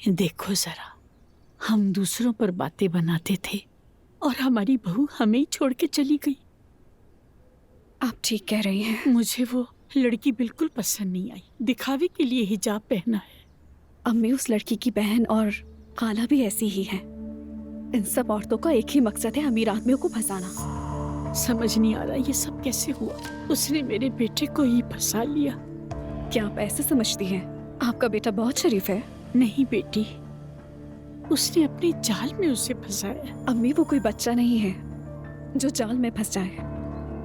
देखो जरा, हम दूसरों पर बातें बनाते थे और हमारी बहू हमें ही छोड़ के चली गई। आप ठीक कह रही हैं। मुझे वो लड़की बिल्कुल पसंद नहीं आई। दिखावे के लिए हिजाब पहना है। अम्मी, उस लड़की की बहन और खाला भी ऐसी ही है। इन सब औरतों का एक ही मकसद है, अमीर आदमियों को फंसाना। समझ नहीं आ रहा ये सब कैसे हुआ। उसने मेरे बेटे को ही फंसा लिया। क्या आप ऐसे समझती हैं? आपका बेटा बहुत शरीफ है। नहीं बेटी, उसने अपने जाल में उसे फंसाया। अम्मी, वो कोई बच्चा नहीं है जो जाल में फंस जाए।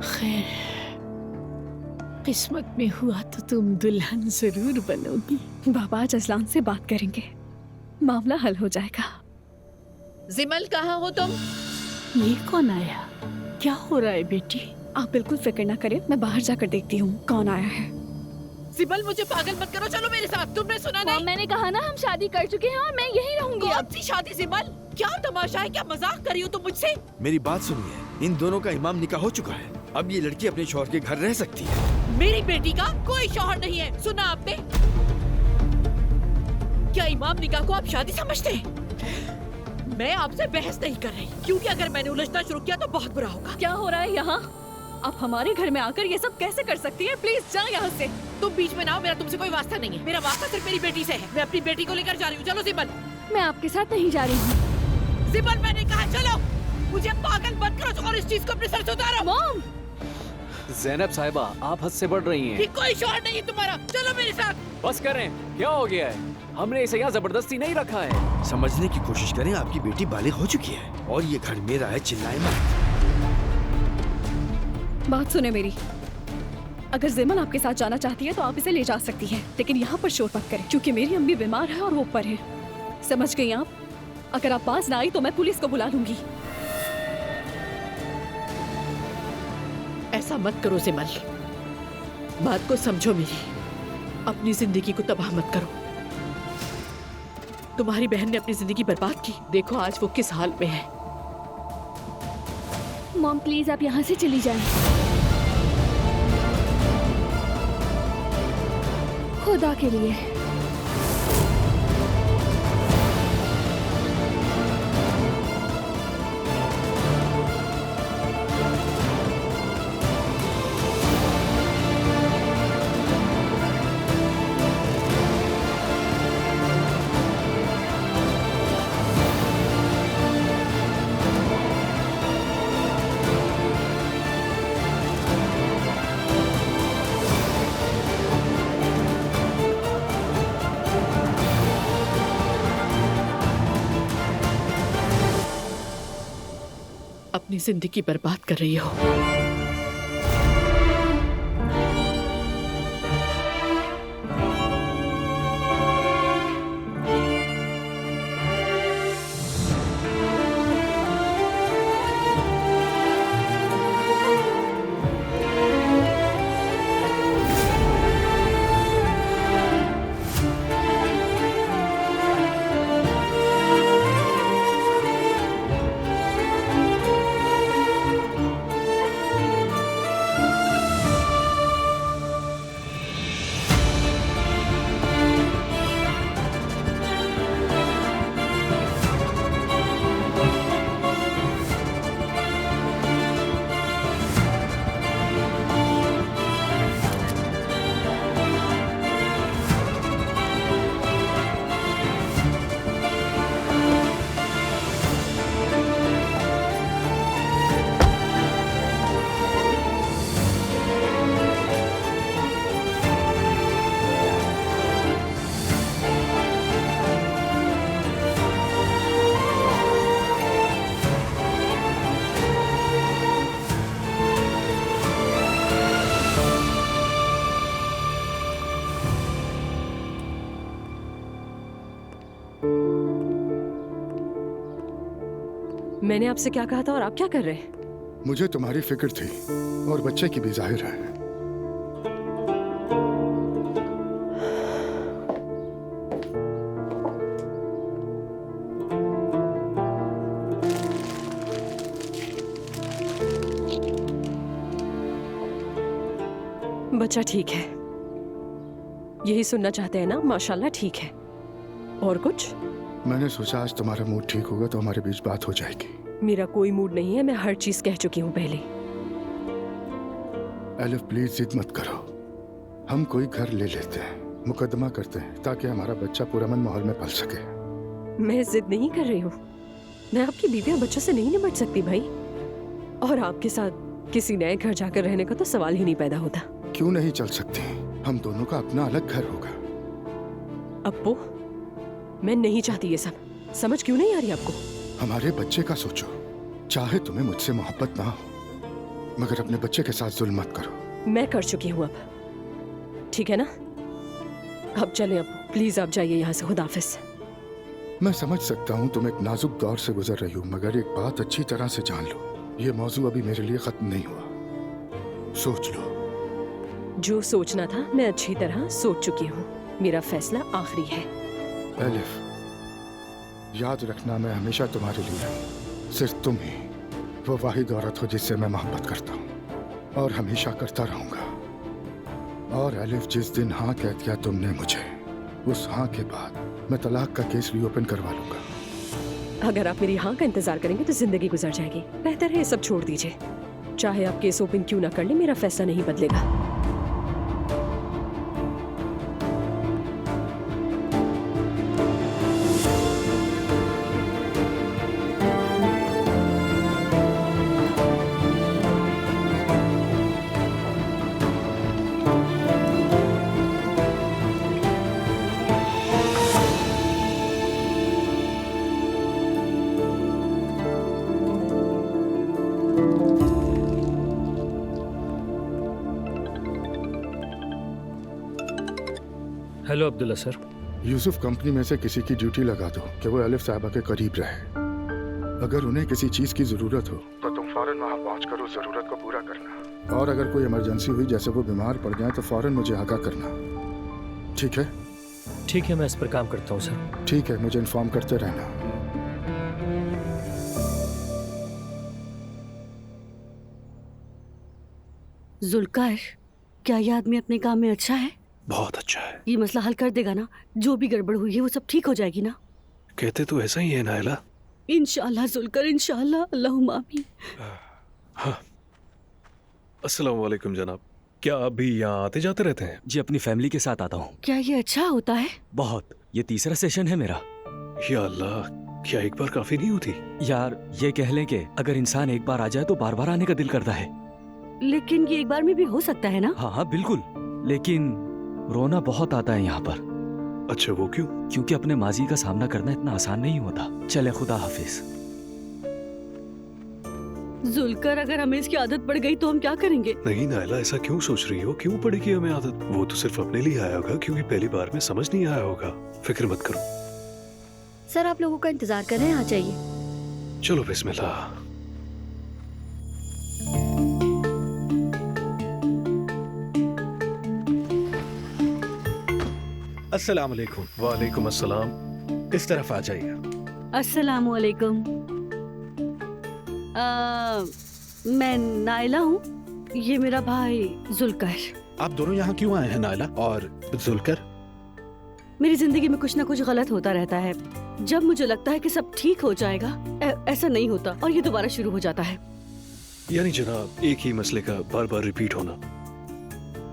खैर, किस्मत में हुआ तो तुम दुल्हन जरूर बनोगी। बाबा आज अजलान से बात करेंगे, मामला हल हो जाएगा। जिमल, कहाँ हो तुम? ये कौन आया? क्या हो रहा है बेटी? आप बिल्कुल फिक्र ना करें, मैं बाहर जाकर देखती हूँ कौन आया है। जिमल, मुझे पागल मत करो, चलो मेरे साथ। तुमने सुना नहीं? मैंने कहा ना, हम शादी कर चुके हैं और मैं यहीं रहूंगी। कौन सी शादी जिमल? क्या तमाशा है? क्या मजाक कर रही हो तुम मुझसे? मेरी बात सुनिए, इन दोनों का इमाम निकाह हो चुका है। अब ये लड़की अपने शौहर के घर रह सकती है। मेरी बेटी का कोई शौहर नहीं है, सुना आपने? क्या इमाम निकाह को आप शादी समझते हैं? मैं आपसे बहस नहीं कर रही, क्योंकि अगर मैंने उलझना शुरू किया तो बहुत बुरा होगा। क्या हो रहा है यहाँ? आप हमारे घर में आकर ये सब कैसे कर सकती हैं? प्लीज जाओ यहाँ से। तुम बीच में ना हो, मेरा तुमसे कोई वास्ता नहीं है। मेरा वास्ता सिर्फ मेरी बेटी से है। मैं अपनी बेटी को लेकर जा रही हूँ। चलो जिमल। मैं आपके साथ नहीं जा रही हूँ। जिमल, मैंने कहा चलो। मुझे पागल मत करो और इस चीज को अपने सर से उतारो। मॉम! ज़ैनब साहिबा, आप हद से बढ़ रही हैं। ये कोई शौहर नहीं है तुम्हारा, चलो मेरे साथ। बस करें, क्या हो गया है? हमने इसे यहाँ जबरदस्ती नहीं रखा है। समझने की कोशिश करें, आपकी बेटी बालिग हो चुकी है और ये घर मेरा है, चिल्लाए मत। बात सुने मेरी, अगर जिमल आपके साथ जाना चाहती है तो आप इसे ले जा सकती हैं, लेकिन यहाँ पर शोर मत करें, क्योंकि मेरी अम्मी बीमार है और वो ऊपर है। समझ गई आप? अगर आप पास ना आई तो मैं पुलिस को बुला लूंगी। ऐसा मत करो जिमल, बात को समझो मेरी। अपनी जिंदगी को तबाह मत करो। तुम्हारी बहन ने अपनी जिंदगी बर्बाद की, देखो आज वो किस हाल में है। मॉम प्लीज आप यहाँ से चली जाएं। खुदा के लिए। अपनी जिंदगी बर्बाद कर रही हो। मैंने आपसे क्या कहा था और आप क्या कर रहे हैं? मुझे तुम्हारी फिक्र थी और बच्चे की भी, जाहिर है। बच्चा ठीक है, यही सुनना चाहते हैं ना? माशाल्लाह ठीक है। और कुछ? मैंने सोचा आज तुम्हारा मूड ठीक होगा तो हमारे बीच बात हो जाएगी। मेरा कोई मूड नहीं है, मैं हर चीज कह चुकी हूँ पहले। एलिफ प्लीज जिद मत करो, हम कोई घर ले लेते हैं, मुकदमा करते हैं ताकि हमारा बच्चा पुरअमन माहौल में पल सके। मैं जिद नहीं कर रही हूँ, मैं आपकी बीवी और बच्चों से नहीं निपट सकती भाई। और आपके साथ किसी नए घर जाकर रहने का तो सवाल ही नहीं पैदा होता। क्यों नहीं चल सकती? हम दोनों का अपना अलग घर होगा। अप्पू, मैं नहीं चाहती ये सब। समझ क्यों नहीं आ रही आपको? हमारे बच्चे का सोचो। चाहे तुम्हें मुझसे मोहब्बत ना हो, मगर अपने बच्चे के साथ जुल्म मत करो। मैं कर चुकी हूँ अब, ठीक है ना? अब चलें अप्पू, प्लीज आप जाइए यहाँ से। खुदा हाफिज। मैं समझ सकता हूँ तुम एक नाजुक दौर से गुजर रही हो, मगर एक बात अच्छी तरह से जान लो, ये मौजू अभी मेरे लिए खत्म नहीं हुआ। सोच लो। जो सोचना था मैं अच्छी तरह सोच चुकी हूँ। मेरा फैसला आखिरी है। एलिफ, याद रखना मैं हमेशा तुम्हारे लिए हूँ। सिर्फ तुम ही वो वाहिद औरत हो जिससे मैं मोहब्बत करता हूँ और हमेशा करता रहूंगा। और एलिफ, जिस दिन हाँ कह दिया तुमने मुझे, उस हाँ के बाद मैं तलाक का केस रीओपन करवा लूंगा। अगर आप मेरी हाँ का इंतजार करेंगे तो जिंदगी गुजर जाएगी। बेहतर है ये सब छोड़ दीजिए। चाहे आप केस ओपन क्यों ना कर ले, मेरा फैसला नहीं बदलेगा। Hello Abdullah sir. Yusuf, company में से किसी की ड्यूटी लगा दो कि वो एलिफ साहबा के करीब रहे। अगर उन्हें किसी चीज की जरूरत हो तो तुम फौरन वहाँ पहुँच कर उस जरूरत को पूरा करना। और अगर कोई इमरजेंसी हुई, जैसे वो बीमार पड़ जाए, तो फौरन मुझे आगाह करना। ठीक है? ठीक है, मैं इस पर काम करता हूँ सर। ठीक है, मुझे इन्फॉर्म करते रहना। जुल्कार, क्या ये आदमी अपने काम में अच्छा है? बहुत अच्छा है। ये मसला हल कर देगा ना? जो भी गड़बड़ हुई है वो सब ठीक हो जाएगी ना? कहते तो ऐसा ही है नायला। इंशाल्लाह जुल्कार, इंशाल्लाह। अल्लाहुम्मा आमीन। हाँ। अस्सलाम वालेकुम जनाब। क्या आप भी यहाँ आते जाते रहते हैं? जी, अपनी फैमिली के साथ आता हूँ। क्या ये अच्छा होता है? बहुत। ये तीसरा सेशन है मेरा। या अल्लाह, क्या एक बार काफी नहीं होती? यार, ये कह लें कि अगर इंसान एक बार आ जाए तो बार बार आने का दिल करता है। लेकिन ये एक बार में भी हो सकता है ना? हाँ हाँ बिल्कुल, लेकिन रोना बहुत आता है यहाँ पर। अच्छा, वो क्यों? क्योंकि अपने माजी का सामना करना इतना आसान नहीं होता। चले, खुदा हाफिज। जुल्कर, अगर हमें इसकी आदत पड़ गई तो हम क्या करेंगे? नहीं नायला, ऐसा क्यों सोच रही हो? क्यों पड़ेगी हमें आदत? वो तो सिर्फ अपने लिए आया होगा, क्योंकि पहली बार में समझ नहीं आया होगा। फिक्र मत करो। सर, आप लोगों का इंतजार कर रहे हैं, आ जाइए। चलो बिस्मिल्लाह। अस्सलाम वालेकुम। वालेकुम अस्सलाम। इस तरफ आ जाइए। अस्सलामु अलैकुम। मैं नायला हूँ, ये मेरा भाई जुल्कर। आप दोनों यहाँ क्यों आए हैं नायला और जुल्कर? मेरी जिंदगी में कुछ ना कुछ गलत होता रहता है। जब मुझे लगता है कि सब ठीक हो जाएगा, ऐसा नहीं होता और ये दोबारा शुरू हो जाता है। यानी जनाब, एक ही मसले का बार बार रिपीट होना।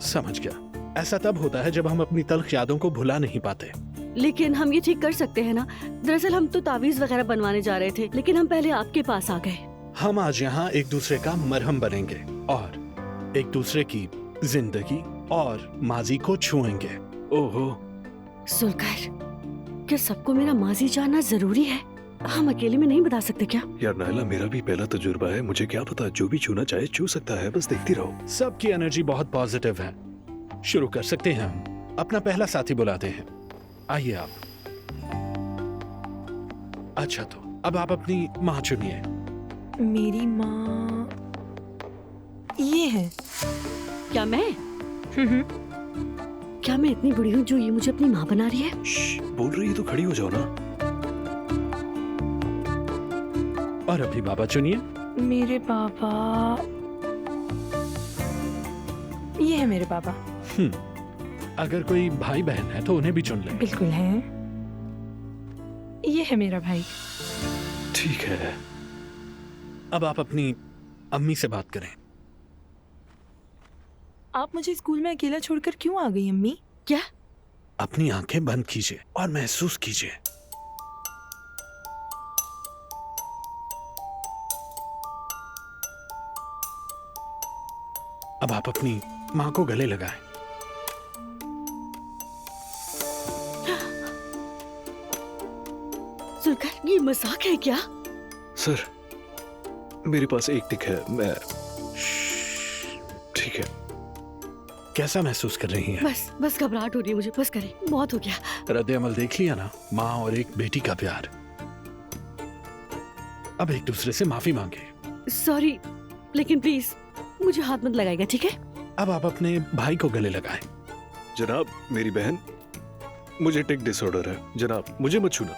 समझ गया। ऐसा तब होता है जब हम अपनी तल्ख यादों को भुला नहीं पाते। लेकिन हम ये ठीक कर सकते हैं ना? दरअसल हम तो तावीज वगैरह बनवाने जा रहे थे, लेकिन हम पहले आपके पास आ गए। हम आज यहाँ एक दूसरे का मरहम बनेंगे और एक दूसरे की जिंदगी और माजी को छुएंगे। ओहो जुल्कर, क्या सबको मेरा माजी जानना जरूरी है? हम अकेले में नहीं बता सकते क्या? यार नायला, मेरा भी पहला तजुर्बा है, मुझे क्या पता, जो भी छूना चाहे छू सकता है, बस देखती रहो। सबकी एनर्जी बहुत पॉजिटिव है। शुरू कर सकते हैं हम। अपना पहला साथी बुलाते हैं। आइए आप। अच्छा, तो अब आप अपनी माँ चुनिए। मेरी माँ ये है। क्या मैं? क्या मैं इतनी बुरी हूँ जो ये मुझे अपनी माँ बना रही है? बोल रही है तो खड़ी हो जाओ ना। और अभी बाबा चुनिए। मेरे पापा, ये है मेरे पापा। अगर कोई भाई बहन है तो उन्हें भी चुन ले। बिल्कुल है। ये है मेरा भाई। ठीक है। अब आप अपनी अम्मी से बात करें। आप मुझे स्कूल में अकेला छोड़कर क्यों आ गई अम्मी? क्या? अपनी आंखें बंद कीजिए और महसूस कीजिए। अब आप अपनी मां को गले लगाएं। जुल्कर, ये मजाक है क्या? सर, मेरे पास एक टिक है, मैं ठीक है। कैसा महसूस कर रही हैं? बस घबराहट हो रही है मुझे, बस करें, बहुत हो गया। रद्द अमल देख लिया ना, माँ और एक बेटी का प्यार। अब एक दूसरे से माफी मांगे। सॉरी, लेकिन प्लीज मुझे हाथ मत लगाएगा, ठीक है? अब आप अपने भाई को गले लगाएं। जनाब, मेरी बहन, मुझे टिक डिसऑर्डर है। जनाब, मुझे मत छूना।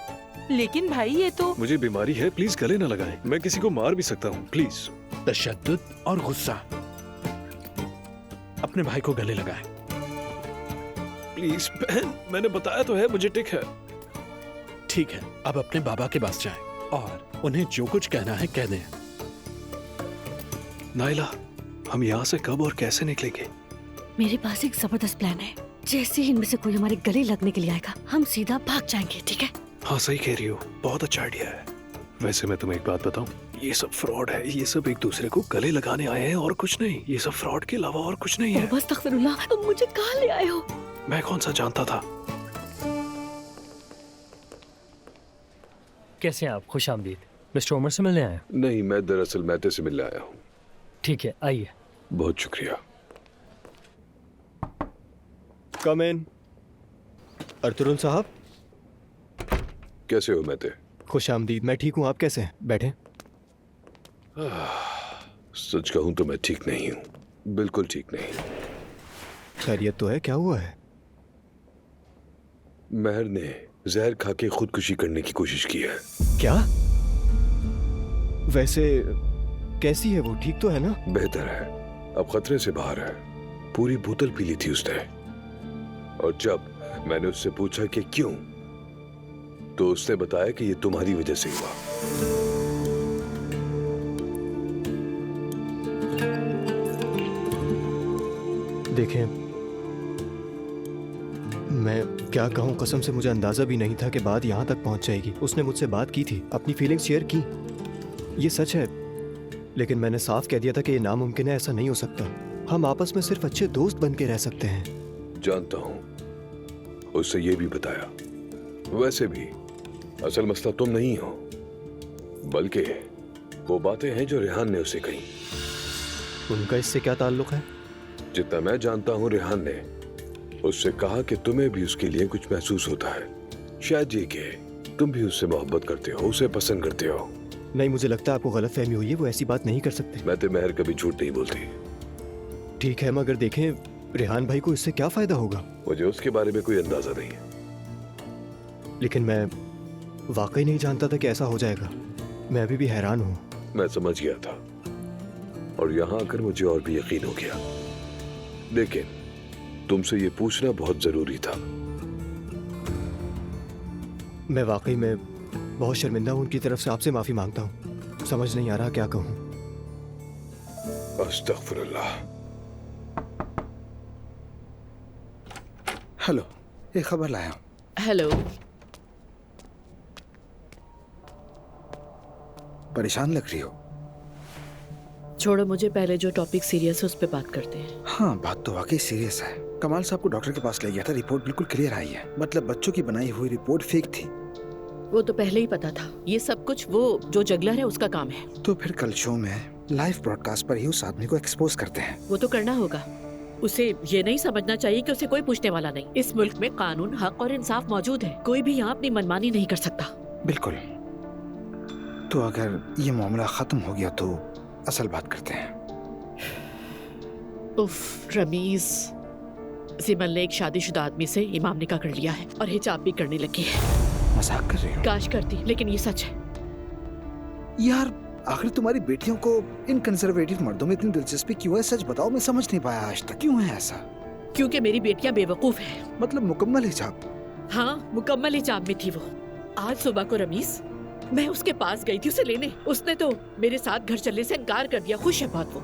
लेकिन भाई ये तो। मुझे बीमारी है, प्लीज गले ना लगाएं। मैं किसी को मार भी सकता हूँ, प्लीज। तशद्दुद और गुस्सा। अपने भाई को गले लगाएं। प्लीज बहन, मैंने बताया तो है मुझे टिक है। ठीक है, अब अपने बाबा के पास जाएं और उन्हें जो कुछ कहना है कह दें। नाइला, हम यहाँ से कब और कैसे निकलेंगे? मेरे पास एक जबरदस्त प्लान है। जैसे ही इनमें से कोई हमारे गले लगने के लिए आएगा, हम सीधा भाग जाएंगे, ठीक है? हाँ, सही कह रही हो, बहुत अच्छा आइडिया है। वैसे मैं तुम्हें एक बात बताऊं, ये सब फ्रॉड है। ये सब एक दूसरे को गले लगाने आए हैं और कुछ नहीं। ये सब फ्रॉड के अलावा और कुछ नहीं है। बस अस्तगफिरुल्लाह, तुम मुझे कहाँ ले आए हो? मैं कौन सा जानता था। कैसे हैं आप? खुश आमदीद। मिस्टर उमर से मिलने आए हैं? नहीं, मैं दरअसल महते से मिलने आया हूँ। ठीक है, आइए। बहुत शुक्रिया। कम इन। अर्तुरुल साहब, कैसे हो महते? खुश आमदीद। मैं ठीक हूँ, आप कैसे हैं? बैठे। सच कहूँ तो मैं ठीक नहीं हूँ, बिल्कुल ठीक नहीं। खैरियत तो है? क्या हुआ है? महर ने जहर खा के खुदकुशी करने की कोशिश की है। क्या? वैसे कैसी है वो? ठीक तो है ना? बेहतर है, अब खतरे से बाहर है। पूरी बोतल पी ली थी उसने, और जब मैंने उससे पूछा कि क्यों, तो उसने बताया कि ये तुम्हारी वजह से हुआ। देखें, मैं क्या कहूँ, कसम से मुझे अंदाजा भी नहीं था कि बात यहाँ तक पहुँच जाएगी। उसने मुझसे बात की थी, अपनी फीलिंग्स शेयर की, ये सच है। लेकिन मैंने साफ कह दिया था कि ये नामुमकिन है, ऐसा नहीं हो सकता। हम आपस में सिर्फ अच्छे दोस्त बन के रह सकते हैं। जानता हूँ, उससे ये भी बताया। वैसे भी असल मसला तुम नहीं हो, बल्कि वो बातें हैं जो रेहान ने उसे कही। उनका इससे क्या ताल्लुक है? जितना मैं जानता हूँ, रेहान ने उससे कहा कि तुम्हें भी उसके लिए कुछ महसूस होता है। शायद ये कि तुम भी उससे मोहब्बत करते हो, उसे पसंद करते हो। नहीं, मुझे लगता है आपको गलतफहमी हुई है। वो ऐसी बात नहीं कर सकते। मैं तो महर कभी झूठ नहीं बोलती। ठीक है, मगर देखें, रेहान भाई को इससे क्या फायदा होगा? मुझे उसके बारे में कोई अंदाजा नहीं है। लेकिन मैं वाकई नहीं जानता था कि ऐसा हो जाएगा। मैं अभी भी हैरान हूँ। मैं समझ गया था, और यहाँ आकर मुझे और भी यकीन हो गया। लेकिन तुमसे ये पूछना बहुत जरूरी था। मैं वाकई में बहुत शर्मिंदा हूँ। उनकी तरफ से आपसे माफी मांगता हूँ। समझ नहीं आ रहा क्या कहूँ। अस्तगफिरुल्लाह। हेलो, एक खबर लाया हूँ। हेलो। परेशान लग रही हो? छोड़ो मुझे, पहले जो टॉपिक सीरियस है उस पे बात करते हैं। हाँ, बात तो वाकई सीरियस है। कमाल साहब को डॉक्टर के पास ले गया था, रिपोर्ट बिल्कुल क्लियर आई है। मतलब बच्चों की बनाई हुई रिपोर्ट फेक थी। वो तो पहले ही पता था। ये सब कुछ वो जो जगलर है उसका काम है। तो फिर कल शो में लाइव ब्रॉडकास्ट पर ही उस आदमी को एक्सपोज करते हैं। वो तो करना होगा। उसे ये नहीं समझना चाहिए कि उसे कोई पूछने वाला नहीं। इस मुल्क में कानून, हक और इंसाफ मौजूद है। कोई भी यहाँ अपनी मनमानी नहीं कर सकता। बिल्कुल। तो अगर ये मामला खत्म हो गया तो असल बात करते हैं। उफ, रमीज, जिमल ने एक शादीशुदा आदमी से इमाम निकाह कर लिया है और हिजाब भी करने लगी है। मजाक कर रही हो? काश करती, लेकिन ये सच है। यार, आखिर तुम्हारी बेटियों को इन कंजर्वेटिव मर्दों में इतनी दिलचस्पी क्यों है? सच बताओ, मैं समझ नहीं पाया आज तक। क्यों है ऐसा? क्योंकि मेरी बेटियां बेवकूफ हैं। मतलब मुकम्मल हिजाब? हाँ, मुकम्मल हिजाब में थी वो। आज सुबह को रमीज, मैं उसके पास गई थी उसे लेने। उसने तो मेरे साथ घर चलने से इनकार कर दिया। खुश है बहुत वो।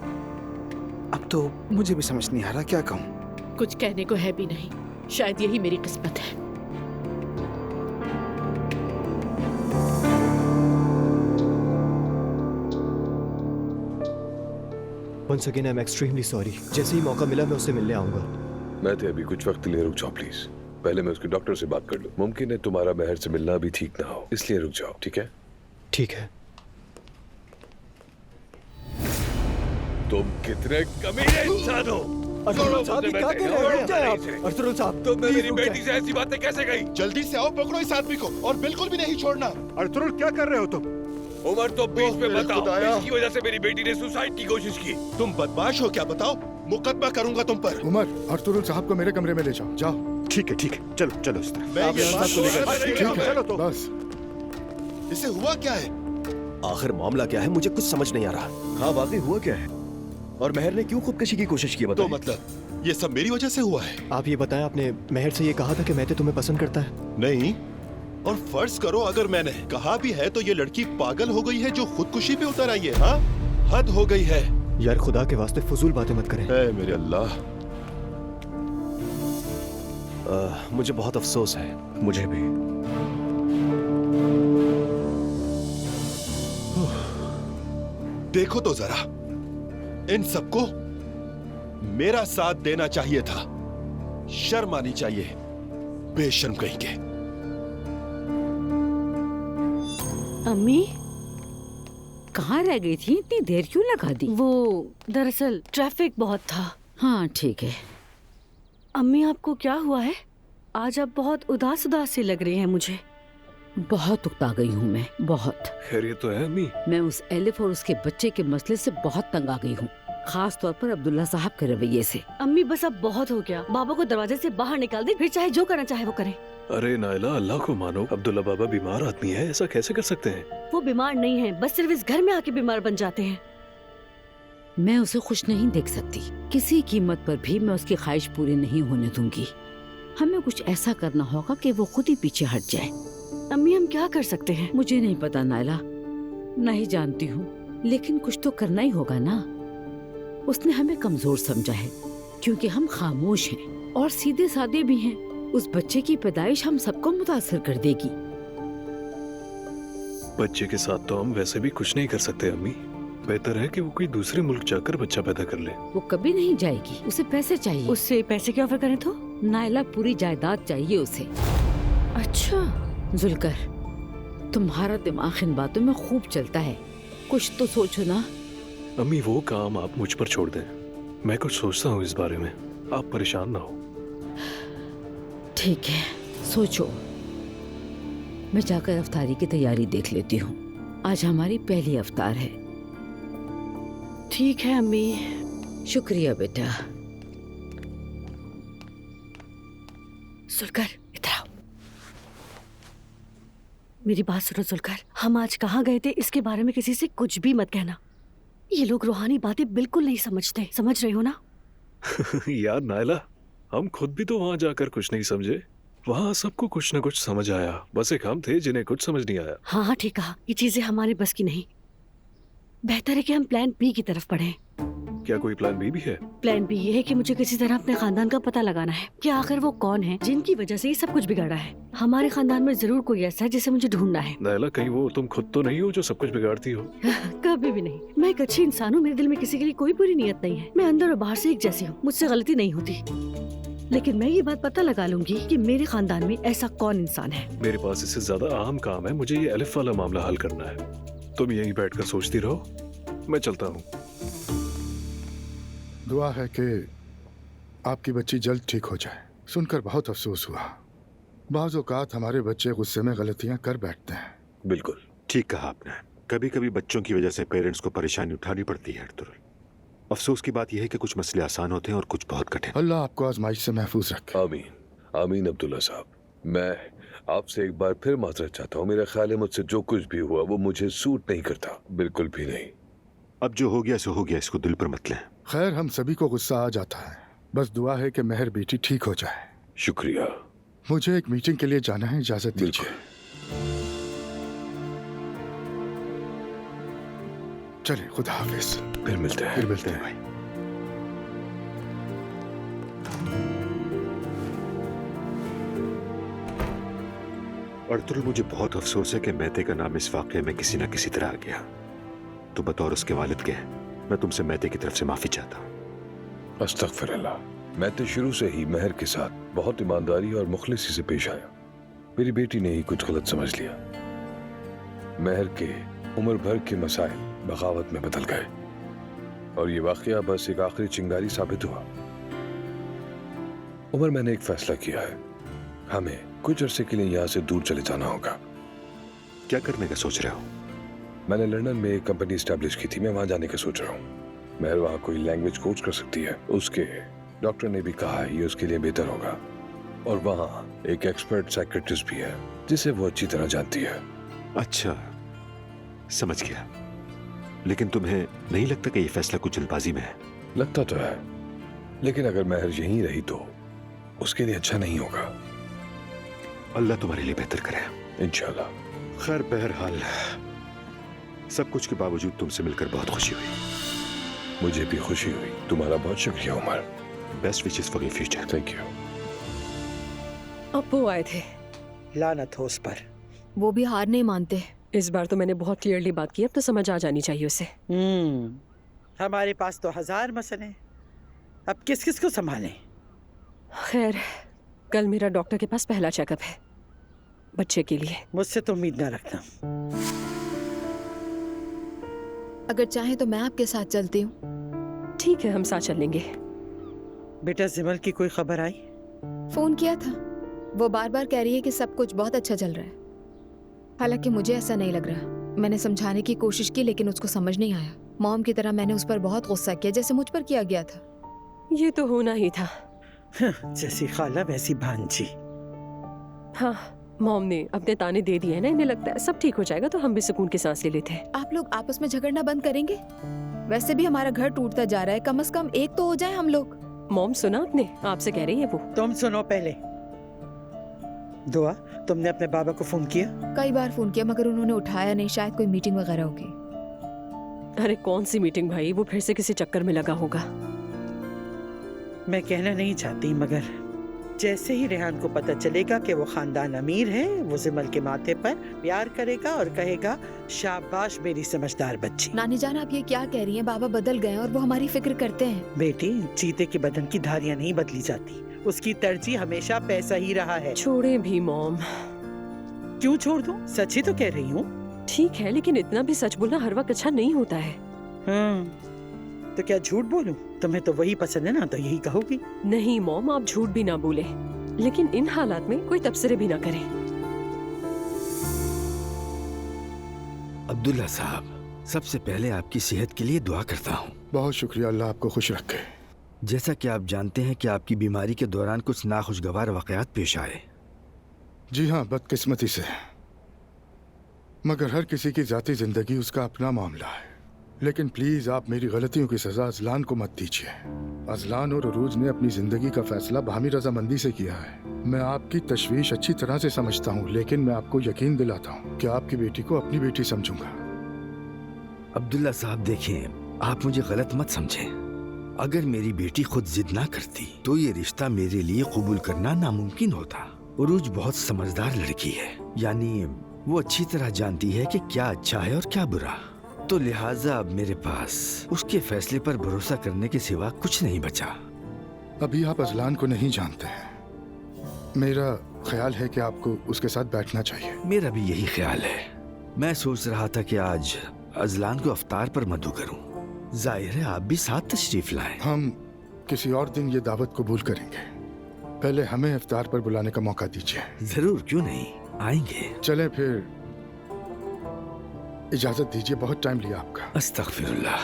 अब तो मुझे भी समझ नहीं आ रहा क्या कहूँ। कुछ कहने को है भी नहीं। शायद यही मेरी किस्मत है। Once again, I'm extremely sorry. जैसे ही मौका मिला मैं उससे मिलने आऊंगा। मैं थे अभी कुछ वक्त के लिए रुक जाओ प्लीज। पहले मैं उसके डॉक्टर से बात कर लूं। मुमकिन है तुम्हारा महर से मिलना भी ठीक ना हो, इसलिए रुक जाओ, ठीक है? ठीक है। तुम कितने कमीने इंसान हो। अर्तुल साहब, ये क्या कह रहे हैं आप? अर्तुल साहब, तो मेरी बेटी से ऐसी बातें कैसे गई? जल्दी से आओ, पकड़ो इस आदमी को और बिल्कुल भी नहीं छोड़ना। अर्तुल क्या कर रहे हो तुम? उमर तो बीच में बताओ। इसकी वजह से मेरी बेटी ने सुसाइड की कोशिश की। तुम बदमाश हो क्या? बताओ, मुकदमा करूंगा तुम पर। उमर, अर्तुल साहब को मेरे कमरे में ले जाओ। जाओ। ठीक है, चलो चलो इस तरह। मैं ये बात को लेकर चलो तो बस। इसे हुआ क्या है? आखिर मामला क्या है? मुझे कुछ समझ नहीं आ रहा। हाँ, वाकई हुआ क्या है? और महर ने क्यों खुदकशी की कोशिश की? तो मतलब ये सब मेरी वजह से हुआ है? आप ये बताएं, आपने महर से ये कहा था कि मैं तुम्हें पसंद करता है? नहीं। और फर्ज करो अगर मैंने कहा भी है तो ये लड़की पागल हो गई है जो खुदकुशी पे उतर आई है। हाँ, हद हो गई है। यार खुदा के वास्ते फजूल बातें मत करें। मेरे अल्लाह। मुझे बहुत अफसोस है। मुझे भी। देखो तो जरा, इन सबको मेरा साथ देना चाहिए था। शर्म आनी चाहिए, बेशर्म कहीं के। अम्मी कहाँ रह गई थी? इतनी देर क्यों लगा दी? वो दरअसल ट्रैफिक बहुत था। हाँ ठीक है। अम्मी आपको क्या हुआ है? आज आप बहुत उदास उदास सी लग रही हैं मुझे। बहुत उकता गई हूँ मैं, बहुत। खैरियत तो है अम्मी? मैं उस एलिफ और उसके बच्चे के मसले से बहुत तंग आ गई हूँ, खास तौर पर अब्दुल्ला साहब के रवैये से। अम्मी बस अब बहुत हो गया। बाबा को दरवाजे से बाहर निकाल दे, फिर चाहे जो करना चाहे वो करे। अरे नायला, अल्लाह को मानो। अब्दुल्ला बाबा बीमार आदमी है, ऐसा कैसे कर सकते हैं? वो बीमार नहीं है, बस सिर्फ इस घर में आके बीमार बन जाते हैं। मैं उसे खुश नहीं देख सकती। किसी कीमत पर भी मैं उसकी ख्वाहिश पूरी नहीं होने दूंगी। हमें कुछ ऐसा करना होगा कि वो खुद ही पीछे हट जाए। अम्मी हम क्या कर सकते हैं? मुझे नहीं पता नायला, नहीं जानती हूँ, लेकिन कुछ तो करना ही होगा ना। उसने हमें कमजोर समझा है क्योंकि हम खामोश हैं और सीधे सादे भी हैं। उस बच्चे की पैदाइश हम सबको मुतासर कर देगी। बच्चे के साथ तो हम वैसे भी कुछ नहीं कर सकते अम्मी। बेहतर है कि वो कोई दूसरे मुल्क जाकर बच्चा पैदा कर ले। वो कभी नहीं जाएगी, उसे पैसे चाहिए। उससे पैसे की ऑफर करें तो? नायला पूरी जायदाद चाहिए उसे। अच्छा जुलकर, तुम्हारा दिमाग इन बातों में खूब चलता है, कुछ तो सोचो ना। अम्मी वो काम आप मुझ पर छोड़ दें, मैं कुछ सोचता हूँ इस बारे में, आप परेशान ना हो। ठीक है, सोचो। मैं जाकर अफ्तारी की तैयारी देख लेती हूँ। आज हमारी पहली अफ्तार है। ठीक है अम्मी। शुक्रिया बेटा। जुलकर इधर आओ। मेरी बात सुनो जुलकर, हम आज कहाँ गए थे इसके बारे में किसी से कुछ भी मत कहना। ये लोग रूहानी बातें बिल्कुल नहीं समझते, समझ रहे हो ना? यार नायला, हम खुद भी तो वहाँ जाकर कुछ नहीं समझे। वहाँ सबको कुछ न कुछ समझ आया, बस एक हम थे जिन्हें कुछ समझ नहीं आया। हाँ हाँ ठीक कहा, ये चीजें हमारे बस की नहीं। बेहतर है कि हम प्लान बी की तरफ बढ़ें। क्या कोई प्लान बी भी है? प्लान बी ये है कि मुझे किसी तरह अपने खानदान का पता लगाना है कि आखिर वो कौन है जिनकी वजह से ये सब कुछ बिगाड़ा है। हमारे खानदान में जरूर कोई ऐसा है जिसे मुझे ढूंढना है। नायला, कहीं वो तुम खुद तो नहीं हो जो सब कुछ बिगाड़ती हो? कभी भी नहीं। मैं एक अच्छी इंसान हूँ, मेरे दिल में किसी के लिए कोई बुरी नियत नहीं है। मैं अंदर और बाहर से एक जैसी हूँ, मुझसे गलती नहीं होती। लेकिन मैं ये बात पता लगा लूंगी कि मेरे खानदान में ऐसा कौन इंसान है। मेरे पास इससे ज्यादा अहम काम है, मुझे ये अलिफ वाला मामला हल करना है। तुम यहीं बैठकर सोचती रहो, मैं चलता हूँ। दुआ है कि आपकी बच्ची जल्द ठीक हो जाए। सुनकर बहुत अफसोस हुआ। बाज़ औक़ात हमारे बच्चे गुस्से में गलतियां कर बैठते हैं। बिल्कुल ठीक कहा आपने। कभी कभी बच्चों की वजह से पेरेंट्स को परेशानी उठानी पड़ती है। अफसोस की बात यह है कि कुछ मसले आसान होते हैं और कुछ बहुत कठिन। अल्लाह आपको आजमाइश से महफूज रखे। आमीन आमीन। अब्दुल्ला साहब, मैं आपसे एक बार फिर माजरत चाहता हूँ। मेरा ख्याल है मुझसे जो कुछ भी हुआ वो मुझे सूट नहीं करता, बिल्कुल भी नहीं। अब जो हो गया सो हो गया, इसको दिल पर मत लें। खैर, हम सभी को गुस्सा आ जाता है, बस दुआ है कि मेहर बेटी ठीक हो जाए। शुक्रिया। मुझे एक मीटिंग के लिए जाना है, इजाजत दीजिए। चलिए, खुदा हाफिज। फिर मिलते हैं। फिर मिलते हैं भाई। अर्तुल, मुझे बहुत अफसोस है कि मेहते का नाम इस वाकये में किसी न किसी तरह आ गया। तो बतौर उसके वालिद के मैं तुमसे मेहते की तरफ से माफी चाहता हूँ। अस्तगफिरुल्लाह। मैं तो शुरू से ही महर के साथ बहुत ईमानदारी और मुखलिसी से पेश आया। मेरी बेटी ने ही कुछ गलत समझ लिया। महर के उम्र भर के मसाइल बगावत में बदल गए और ये वाकया बस एक आखिरी चिंगारी साबित हुआ। उमर, मैंने एक फैसला किया है। हमें कुछ अरसे के लिए यहाँ से दूर चले जाना होगा। क्या करने का सोच रहे हो? मैंने लंदन में एक कंपनी स्टैब्लिश की थी, मैं वहां जाने का सोच रहा हूँ। महर वहां कोई लैंग्वेज कोच कर सकती है। उसके डॉक्टर ने भी कहा है ये उसके लिए बेहतर होगा। और वहां एक एक्सपर्ट साइकियाट्रिस्ट भी है जिसे वो अच्छी तरह जानती है। अच्छा, समझ गया। लेकिन तुम्हें नहीं लगता कि ये फैसला कुछ जल्दबाजी में है? लगता तो है, लेकिन अगर महर यहीं रही तो उसके लिए अच्छा नहीं होगा। अल्लाह तुम्हारे लिए बेहतर करे इंशाल्लाह। खैर, बहरहाल सब कुछ के बावजूद तुमसे मिलकर बहुत खुशी हुई। मुझे भी खुशी हुई। तुम्हारा बहुत शुक्रिया Umar. Best wishes for your future. Thank you. अब वो आए थे। लानत हो उस पर। वो भी हार नहीं मानते। इस बार तो मैंने बहुत क्लियरली बात की, अब तो समझ आ जानी चाहिए उसे। हमारे पास तो 1000 मसले, अब किस किस को संभालें? खैर, कल मेरा डॉक्टर के पास पहला चेकअप है बच्चे के लिए। मुझसे तो उम्मीद ना रखना। अगर चाहे तो मैं आपके साथ चलती हूँ। ठीक है, हम साथ चलेंगे। बेटा, जिमल की कोई खबर आई? फोन किया था, वो बार बार कह रही है कि सब कुछ बहुत अच्छा चल रहा है। हालांकि मुझे ऐसा नहीं लग रहा। मैंने समझाने की कोशिश की लेकिन उसको समझ नहीं आया। मॉम की तरह मैंने उस पर बहुत गुस्सा किया, जैसे मुझ पर किया गया था। ये तो होना ही था। जैसी खाला वैसी भांजी। हाँ, मॉम ने अपने ताने दे दिए हैं ना, इन्हें लगता है सब ठीक हो जाएगा तो हम भी सुकून की सांस ले लेते हैं। आप लोग आपस में झगड़ना बंद करेंगे? वैसे भी हमारा घर टूटता जा रहा है, कम से कम एक तो हो जाए हम लोग। मॉम, सुना आपने? आपसे कह रही है वो। तुम सुनो पहले। दुआ, तुमने अपने बाबा को फोन किया? कई बार फोन किया मगर उन्होंने उठाया नहीं, शायद कोई मीटिंग वगैरह होगी। अरे कौन सी मीटिंग भाई, वो फिर से किसी चक्कर में लगा होगा। मैं कहना नहीं चाहती मगर जैसे ही रेहान को पता चलेगा कि वो खानदान अमीर है, वो जिमल के माथे पर प्यार करेगा और कहेगा शाबाश मेरी समझदार बच्ची। नानी जान, आप ये क्या कह रही हैं? बाबा बदल गए और वो हमारी फिक्र करते हैं। बेटी, चीते के बदन की धारियां नहीं बदली जाती। उसकी तरजीह हमेशा पैसा ही रहा है। छोड़े भी मॉम। क्यों छोड़ दूं? सच ही तो कह रही हूँ। ठीक है, लेकिन इतना भी सच बोलना हर वक्त अच्छा नहीं होता है। तो क्या झूठ बोलूं? तुम्हें तो वही पसंद है ना, तो यही कहोगी। नहीं मॉम, आप झूठ भी ना बोले, लेकिन इन हालात में कोई तबसरे भी ना करे। अब्दुल्ला साहब, सबसे पहले आपकी सेहत के लिए दुआ करता हूँ। बहुत शुक्रिया, अल्लाह आपको खुश रखे। जैसा कि आप जानते हैं कि आपकी बीमारी के दौरान कुछ नाखुशगवार वाकयात पेश आए। जी हाँ, बदकिस्मती से। मगर हर किसी की जाती जिंदगी उसका अपना मामला है। लेकिन प्लीज आप मेरी गलतियों की सजा अजलान को मत दीजिए। अजलान और अरूज ने अपनी जिंदगी का फैसला बाहमी रजामंदी से किया है। मैं आपकी तशवीश अच्छी तरह से समझता हूँ, लेकिन मैं आपको यकीन दिलाता हूँ कि आपकी बेटी को अपनी बेटी समझूंगा। अब्दुल्ला साहब देखिए, आप मुझे गलत मत समझें। अगर मेरी बेटी खुद जिद ना करती तो ये रिश्ता मेरे लिए कबूल करना नामुमकिन होता। उरूज बहुत समझदार लड़की है, यानी वो अच्छी तरह जानती है कि क्या अच्छा है और क्या बुरा। तो लिहाजा अब मेरे पास उसके फैसले पर भरोसा करने के सिवा कुछ नहीं बचा। अभी आप अजलान को नहीं जानते हैं। मेरा ख्याल है कि आपको उसके साथ बैठना चाहिए। मेरा भी यही ख्याल है। मैं सोच रहा था कि आज अजलान को अफ्तार पर मदऊ करूं। जाहिर है आप भी साथ तशरीफ लाएं। हम किसी और दिन ये दावत कबूल करेंगे। पहले हमें इफ्तार पर बुलाने का मौका दीजिए। जरूर, क्यों नहीं, आएंगे। चले फिर, इजाजत दीजिए, बहुत टाइम लिया आपका। अस्तगफिरुल्लाह।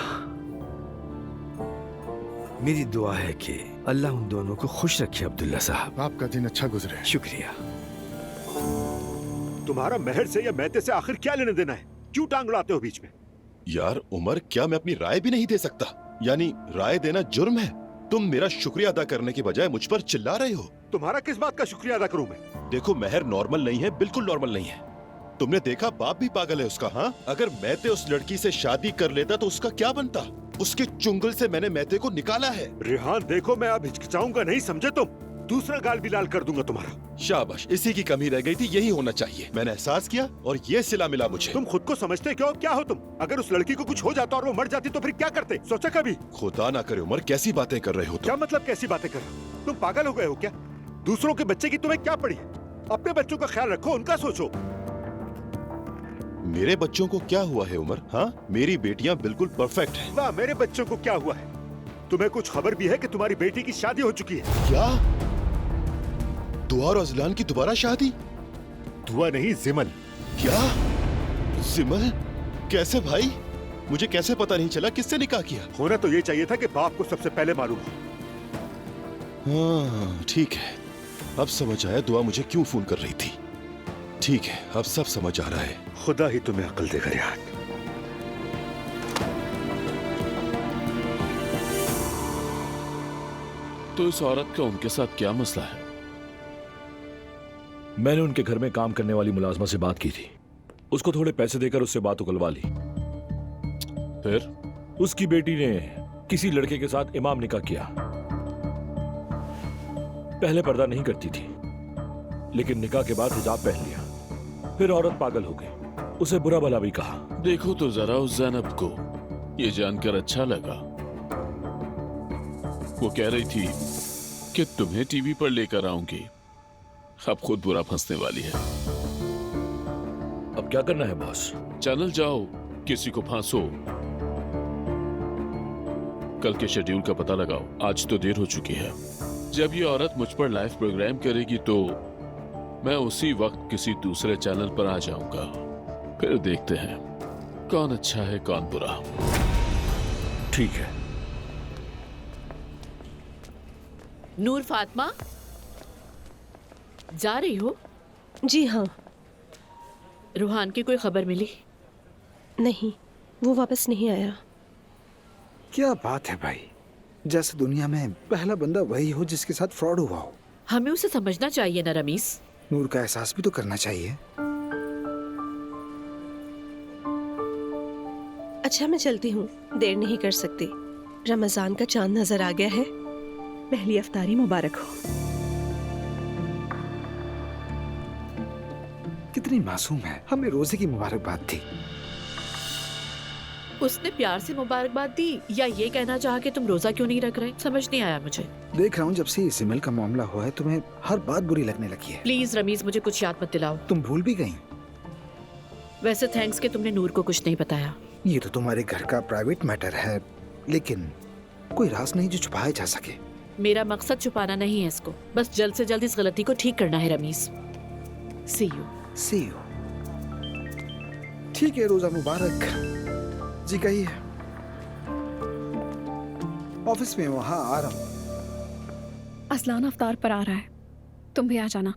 मेरी दुआ है कि अल्लाह उन दोनों को खुश रखे। अब्दुल्ला साहब, आपका दिन अच्छा गुजरे। शुक्रिया। तुम्हारा महर से या मेहते से आखिर क्या लेने देना है? क्यों टांग उड़ाते हो बीच में? यार उमर, क्या मैं अपनी राय भी नहीं दे सकता? यानी राय देना जुर्म है? तुम मेरा शुक्रिया अदा करने के बजाय मुझ पर चिल्ला रहे हो। तुम्हारा किस बात का शुक्रिया अदा करूं मैं? देखो, महर नॉर्मल नहीं है, बिल्कुल नॉर्मल नहीं है। तुमने देखा बाप भी पागल है उसका। हाँ, अगर मैते उस लड़की से शादी कर लेता तो उसका क्या बनता? उसके चुंगल से मैंने मैते को निकाला है। रेहान देखो, मैं अब हिचकिचाऊंगा नहीं, समझे तुम? दूसरा गाल भी लाल कर दूंगा तुम्हारा। शाबाश, इसी की कमी रह गई थी, यही होना चाहिए। मैंने एहसास किया और ये सिला मिला मुझे। तुम खुद को समझते क्यों? क्या हो तुम? अगर उस लड़की को कुछ हो जाता और वो मर जाती तो फिर क्या करते? सोचा कभी? खुदा ना करे उमर, कैसी बातें कर रहे हो तुम? क्या मतलब कैसी बातें कर रहे हो? तुम पागल हो गए हो क्या? दूसरों के बच्चे की तुम्हें क्या पड़ी? अपने बच्चों का ख्याल रखो, उनका सोचो। मेरे बच्चों को क्या हुआ है उमर? हाँ, मेरी बेटियां बिल्कुल परफेक्ट हैं। वाह, मेरे बच्चों को क्या हुआ है? तुम्हें कुछ खबर भी है कि तुम्हारी बेटी की शादी हो चुकी है? क्या? दुआ और अजलान की दोबारा शादी? दुआ नहीं, जिमल। क्या? जिमल? कैसे भाई? मुझे कैसे पता नहीं चला? किससे निकाह किया? होना तो ये चाहिए था कि बाप को सबसे पहले मालूम हो। हाँ ठीक है, अब समझ आया दुआ मुझे क्यों फोन कर रही थी। ठीक है, अब सब समझ आ रहा है। खुदा ही तुम्हें अक्ल देगा यार। तो इस औरत का उनके साथ क्या मसला है? मैंने उनके घर में काम करने वाली मुलाजमा से बात की थी। उसको थोड़े पैसे देकर उससे बात उगलवा ली। फिर उसकी बेटी ने किसी लड़के के साथ इमाम निकाह किया। पहले पर्दा नहीं करती थी, लेकिन निकाह के बाद हिजाब पहन लिया। फिर औरत पागल हो गई, उसे बुरा भला भी कहा। देखो तो जरा उस ज़ैनब को, ये जानकर अच्छा लगा। वो कह रही थी कि तुम्हें टीवी पर लेकर आऊंगी, अब खुद बुरा फंसने वाली है। अब क्या करना है बॉस? चैनल जाओ, किसी को फांसो, कल के शेड्यूल का पता लगाओ। आज तो देर हो चुकी है। जब ये औरत मुझ पर लाइव प्रोग्राम करेगी तो मैं उसी वक्त किसी दूसरे चैनल पर आ जाऊंगा। फिर देखते हैं कौन अच्छा है कौन बुरा। ठीक है। नूर फातिमा, जा रही हो? जी हाँ। रूहान की कोई खबर मिली? नहीं, वो वापस नहीं आया। क्या बात है भाई, जैसे दुनिया में पहला बंदा वही हो जिसके साथ फ्रॉड हुआ हो। हमें उसे समझना चाहिए ना रमीस। नूर का एहसास भी तो करना चाहिए। अच्छा मैं चलती हूँ, देर नहीं कर सकती। रमजान का चांद नजर आ गया है। पहली अफ्तारी मुबारक हो। कितनी मासूम है, हमें रोजे की मुबारकबाद थी। उसने प्यार से मुबारकबाद दी या ये कहना चाहा कि तुम रोजा क्यों नहीं रख रहे? समझ नहीं आया मुझे। देख रहा हूँ जब से सिमल का मामला हुआ है तुम्हें हर बात बुरी लगने लगी है। प्लीज रमीज, मुझे कुछ याद मत दिलाओ। तुम भूल भी गई। वैसे थैंक्स कि तुमने नूर को कुछ नहीं बताया। ये तो तुम्हारे घर का प्राइवेट मैटर है, लेकिन कोई राज नहीं जो छुपाया जा सके। मेरा मकसद छुपाना नहीं है इसको, बस जल्द से जल्द इस गलती को ठीक करना है रमीज। सी यू। ठीक है, रोजा मुबारक। जी कहिए। ऑफिस में वहाँ आ रहा हूँ। असलान अफ्तार पर आ रहा है, तुम भी आ जाना।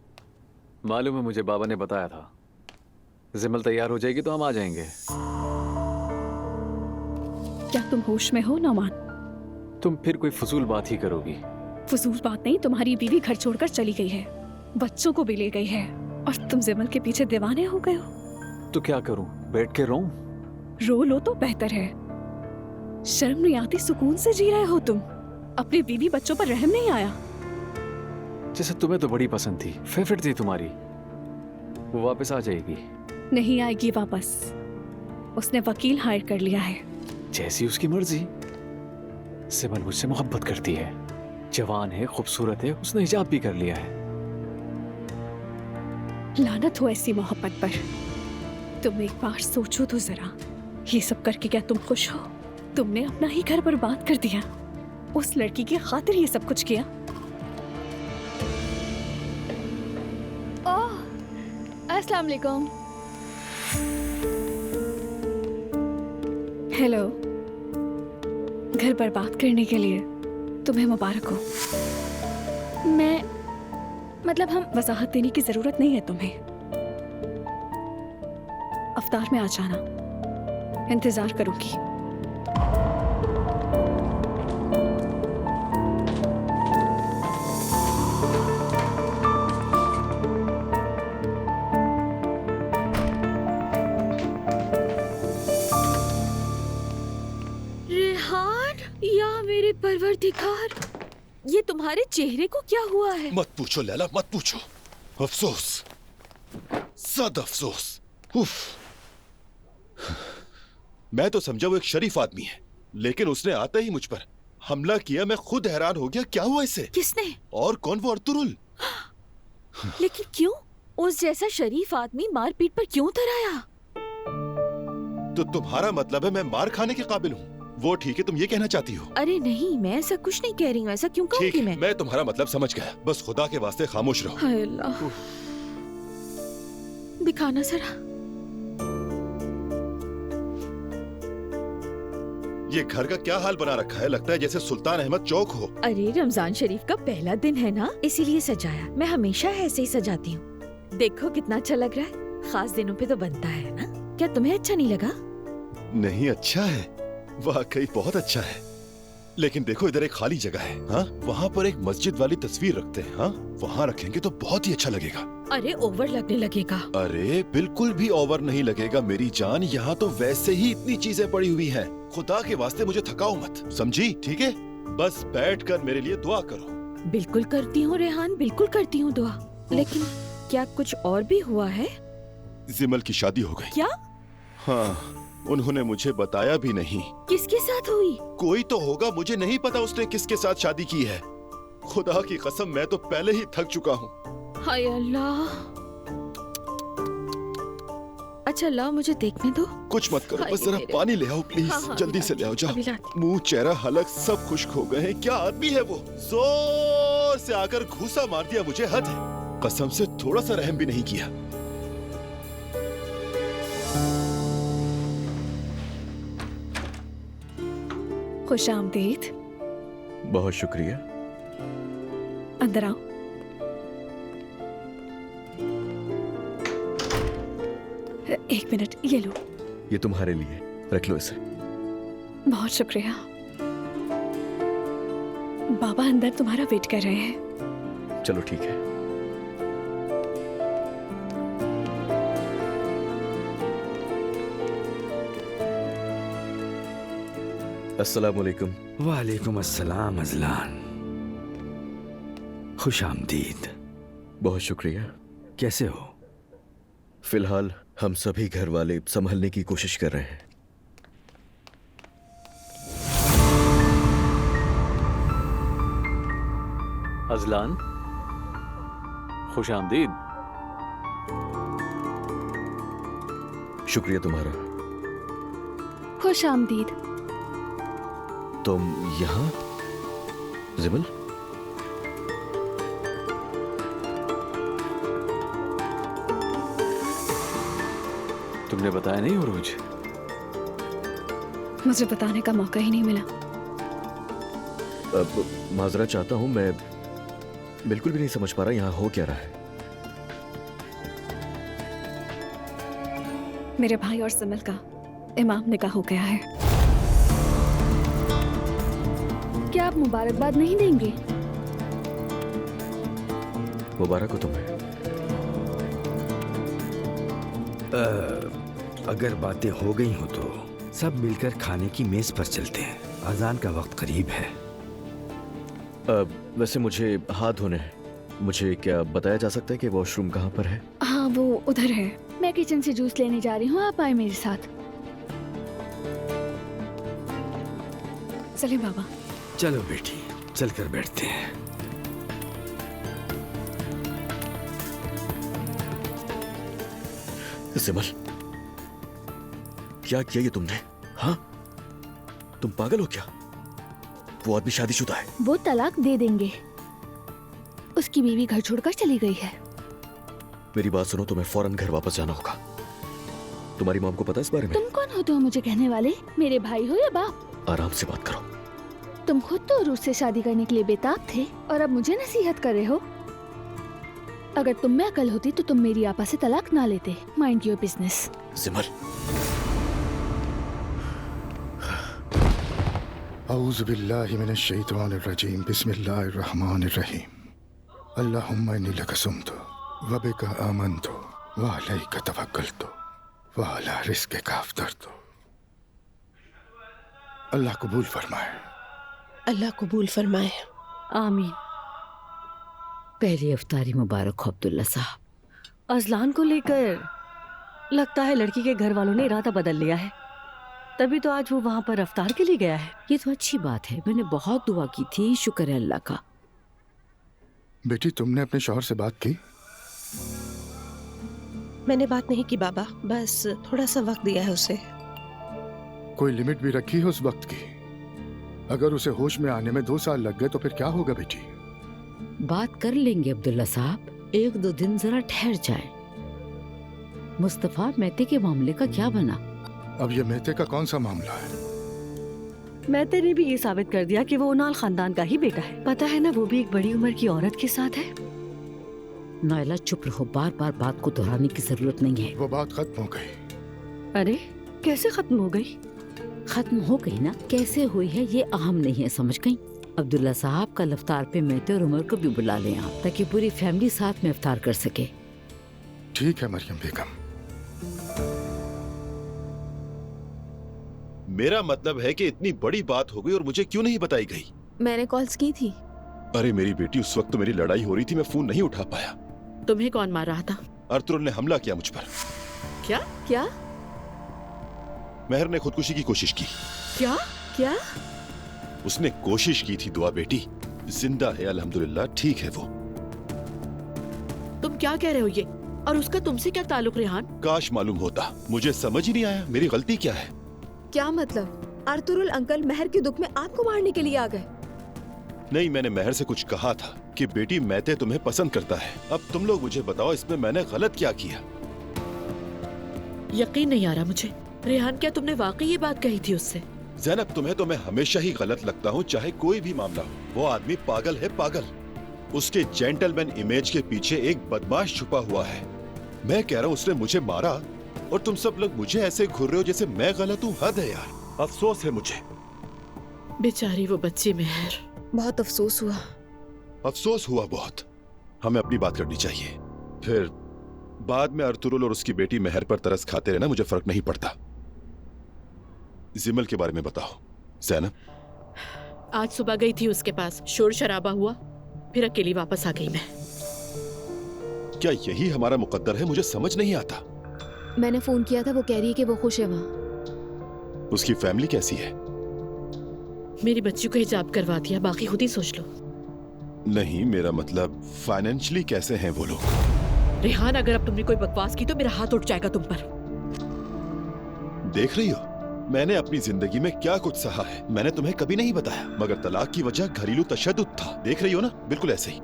मालूम है मुझे, बाबा ने बताया था। जिमल तैयार हो जाएगी तो हम आ जाएंगे। क्या तुम होश में हो नौमान? तुम फिर कोई फजूल बात ही करोगी। फजूल बात नहीं, तुम्हारी बीवी घर छोड़कर चली गई है, बच्चों को भी ले गई है, और तुम जिमल के पीछे दीवाने हो गए हो। तो क्या करूं, बैठ के रोऊं? रो लो तो बेहतर है। शर्म नहीं आती? सुकून से जी रहे हो तुम? अपने बीवी बच्चों पर रहम नहीं आया? जैसे तुम्हें तो बड़ी पसंद थी, फेवरेट थी तुम्हारी, वो वापस आ जाएगी। नहीं आएगी वापस, उसने वकील हायर कर लिया है। जैसी उसकी मर्जी। सिमल मुझसे मोहब्बत करती है, जवान है, खूबसूरत है, उसने हिजाब भी कर लिया है। लानत हो ऐसी मोहब्बत पर। तुम एक बार सोचो तो जरा, ये सब करके क्या तुम खुश हो? तुमने अपना ही घर बर्बाद कर दिया, उस लड़की की खातिर ये सब कुछ किया। ओह, अस्सलाम वालेकुम। हेलो। घर बर्बाद करने के लिए तुम्हें मुबारक हो। मतलब हम वजाहत देने की जरूरत नहीं है तुम्हें। अफ्तार में आ जाना, इंतजार करूंगी। परवरदिगार, ये तुम्हारे चेहरे को क्या हुआ है? मत पूछो लैला, मत पूछो। अफसोस, सद अफसोस। उफ। मैं तो समझा वो एक शरीफ आदमी है, लेकिन उसने आते ही मुझ पर हमला किया। मैं खुद हैरान हो गया, क्या हुआ इसे? किसने? और कौन? वो अर्तुरुल। लेकिन क्यों? उस जैसा शरीफ आदमी मारपीट पर क्यों उतर आया? तो तुम्हारा मतलब है मैं मार खाने के काबिल हूँ? वो ठीक है, तुम ये कहना चाहती हो? अरे नहीं, मैं ऐसा कुछ नहीं कह रही हूँ। ऐसा क्यों कहूँगी मैं? मैं तुम्हारा मतलब समझ गया। बस खुदा के वास्ते खामोश रहो। हाय अल्लाह, दिखाना जरा। ये घर का क्या हाल बना रखा है? लगता है जैसे सुल्तान अहमद चौक हो। अरे रमजान शरीफ का पहला दिन है ना, इसीलिए सजाया। मैं हमेशा ऐसे ही सजाती हूँ। देखो कितना अच्छा लग रहा है। खास दिनों पे तो बनता है ना। क्या तुम्हें अच्छा नहीं लगा? नहीं, अच्छा है, वाकई बहुत अच्छा है। लेकिन देखो इधर एक खाली जगह है। हाँ, वहाँ पर एक मस्जिद वाली तस्वीर रखते हैं। हाँ, वहाँ रखेंगे तो बहुत ही अच्छा लगेगा। अरे ओवर लगने लगेगा। अरे बिल्कुल भी ओवर नहीं लगेगा मेरी जान। यहाँ तो वैसे ही इतनी चीजें पड़ी हुई हैं। खुदा के वास्ते मुझे थकाओ मत, समझी? ठीक है, बस बैठकर मेरे लिए दुआ करो। बिल्कुल करती हूँ रेहान, बिल्कुल करती हूँ दुआ। लेकिन क्या कुछ और भी हुआ है? जिमल की शादी हो गई। क्या? हाँ, उन्होंने मुझे बताया भी नहीं। किसके साथ हुई? कोई तो होगा, मुझे नहीं पता उसने किसके साथ शादी की है। खुदा की कसम, मैं तो पहले ही थक चुका हूँ। हाय अल्लाह। अच्छा लाओ, मुझे देखने दो। कुछ मत करो, बस जरा पानी ले आओ प्लीज। हाँ, जल्दी से ले आओ, जाओ। अभी लाती। मुंह, चेहरा, हलक सब खुश्क हो गए हैं। क्या आदमी है वो? जोर से आकर घूसा मार दिया मुझे। हद है, कसम से थोड़ा सा रहम भी नहीं किया। खुश आमदीद। बहुत शुक्रिया। अंदर आओ। एक मिनट, ये लो। ये तुम्हारे लिए, रख लो इसे। बहुत शुक्रिया। बाबा अंदर तुम्हारा वेट कर रहे हैं। चलो ठीक है। अस्सलाम वालेकुम। वालेकुम अस्सलाम अजलान। खुश आमदीद। बहुत शुक्रिया। कैसे हो? फिलहाल हम सभी घर वाले संभलने की कोशिश कर रहे हैं। अजलान, खुश आमदीद। शुक्रिया तुम्हारा। खुश आमदीद। तुम यहाँ? जिमल? तुमने बताया नहीं उरूज? मुझे बताने का मौका ही नहीं मिला। अब माजरा चाहता हूँ, मैं बिल्कुल भी नहीं समझ पा रहा यहाँ हो क्या रहा है। मेरे भाई और सिमल का इमाम निकाह हो गया है। क्या आप मुबारकबाद नहीं देंगे? मुबारक हो तुम्हें। अगर बातें हो गई हो तो सब मिलकर खाने की मेज पर चलते हैं। अजान का वक्त करीब है। वैसे मुझे हाथ धोने हैं। मुझे क्या बताया जा सकता है कि वॉशरूम कहाँ पर है? हाँ, वो उधर है। मैं किचन से जूस लेने जा रही हूँ, आप आए मेरे साथ। चलिए बाबा। चलो बेटी, चलकर बैठते हैं। सिमल, क्या किया ये तुमने? हाँ, तुम पागल हो क्या? वो आदमी शादीशुदा है। वो तलाक दे देंगे। उसकी बीवी घर छोड़कर चली गई है। मेरी बात सुनो, तुम्हें फौरन घर वापस जाना होगा। तुम्हारी मॉम को पता है इस बारे में? तुम कौन होते हो मुझे कहने वाले? मेरे भाई हो या बाप? आराम से बात करो। तुम खुद तो रूस से शादी करने के लिए बेताब थे और अब मुझे नसीहत कर रहे हो। अगर तुम में अकल होती तो तुम मेरी आपा से तलाक ना लेते। Mind your business. सिमल, औज़ु बिल्लाहि मिनश शैतानिर रजीम। बिस्मिल्लाहिर रहमानिर रहीम। अल्लाहुम्मा इन्नी लका सुम्तु व बिका आमन्तु व अलैका तवक्कलतु व अला रिज़्क़िका अफ़्तरतु। अल्लाह कबूल फरमाए। अल्लाह कबूल फरमाए। आमीन। पहली इफ्तारी मुबारक हो अब्दुल्ला साहब। अजलान को लेकर लगता है लड़की के घर वालों ने इरादा बदल लिया है, तभी तो आज वो वहाँ पर अफ्तार के लिए गया है। ये तो अच्छी बात है, मैंने बहुत दुआ की थी, शुक्र है अल्लाह का। बेटी तुमने अपने शौहर से बात की? मैंने बात नहीं की बाबा, बस थोड़ा सा वक्त दिया है उसे। कोई लिमिट भी रखी है उस वक्त की? अगर उसे होश में आने में 2 साल लग गए तो फिर क्या होगा बेटी? बात कर लेंगे अब्दुल्ला साहब, 1-2 दिन जरा ठहर जाए। मुस्तफा मेहते के मामले का क्या बना? अब ये मेहते का कौन सा मामला है? मेहते ने भी ये साबित कर दिया कि वो उनाल खानदान का ही बेटा है। पता है ना, वो भी एक बड़ी उम्र की औरत के साथ है। नायला चुप रहो, बार बार बात को दोहराने की जरूरत नहीं है। वो बात खत्म हो गई। अरे कैसे खत्म हो गई? खत्म हो गई ना, कैसे हुई है ये अहम नहीं है, समझ गई? अब्दुल्ला साहब कल इफ्तार पे मेहते और उमर को भी बुला लें आप, ताकि पूरी फैमिली साथ में इफ्तार कर सके। ठीक है मरियम बेगम। मेरा मतलब है कि इतनी बड़ी बात हो गई और मुझे क्यों नहीं बताई गई? मैंने कॉल्स की थी। अरे मेरी बेटी, उस वक्त तो मेरी लड़ाई हो रही थी, मैं फोन नहीं उठा पाया। तुम्हें कौन मार रहा था? अर्तुल ने हमला किया मुझ पर। क्या क्या? महर ने खुदकुशी की कोशिश की। क्या क्या? उसने कोशिश की थी दुआ बेटी, जिंदा है अल्हम्दुलिल्लाह, ठीक है वो। तुम क्या कह रहे हो ये? और उसका तुमसे क्या ताल्लुक रेहान? काश मालूम होता, मुझे समझ ही नहीं आया मेरी गलती क्या है। क्या मतलब? अर्तुरुल अंकल महर के दुख में आपको मारने के लिए आ गए? नहीं, मैंने महर से कुछ कहा था कि बेटी मेहते तुम्हें पसंद करता है। अब तुम लोग मुझे बताओ इसमें मैंने गलत क्या किया? यकीन नहीं आ रहा मुझे। रेहान, क्या तुमने वाकई ये बात कही थी उससे? ज़ैनब, तुम्हें तो मैं हमेशा ही गलत लगता हूँ, चाहे कोई भी मामला हो। वो आदमी पागल है, पागल। उसके जेंटलमैन इमेज के पीछे एक बदमाश छुपा हुआ है। मैं कह रहा हूँ उसने मुझे मारा और तुम सब लोग मुझे ऐसे घूर रहे हो जैसे मैं गलत हूँ। हद है यार, अफसोस है मुझे। बेचारी वो बच्ची मेहर। बहुत अफसोस हुआ। अफसोस हुआ बहुत। हमें अपनी बात करनी चाहिए, फिर बाद में अर्तुरुल और उसकी बेटी मेहर पर तरस खाते रहना, मुझे फर्क नहीं पड़ता। जिमल के बारे में बताओ ज़ैनब। आज सुबह गई थी उसके पास, शोर शराबा हुआ, फिर अकेली वापस आ गई मैं। क्या यही हमारा मुकद्दर है? मुझे समझ नहीं आता। मैंने फोन किया था, वो कह रही है कि वो खुश है वहाँ। उसकी फैमिली कैसी है? मेरी बच्ची को हिजाब करवा दिया, बाकी खुद ही सोच लो। नहीं, मेरा मतलब फाइनेंशियली कैसे हैं वो लोग? रेहान, अगर अब तुमने कोई बकवास की तो मेरा हाथ उठ जाएगा तुम पर। देख रही हो मैंने अपनी जिंदगी में क्या कुछ सहा है, मैंने तुम्हें कभी नहीं बताया, मगर तलाक की वजह घरेलू तशद्दुद था। देख रही हो ना, बिल्कुल ऐसे ही।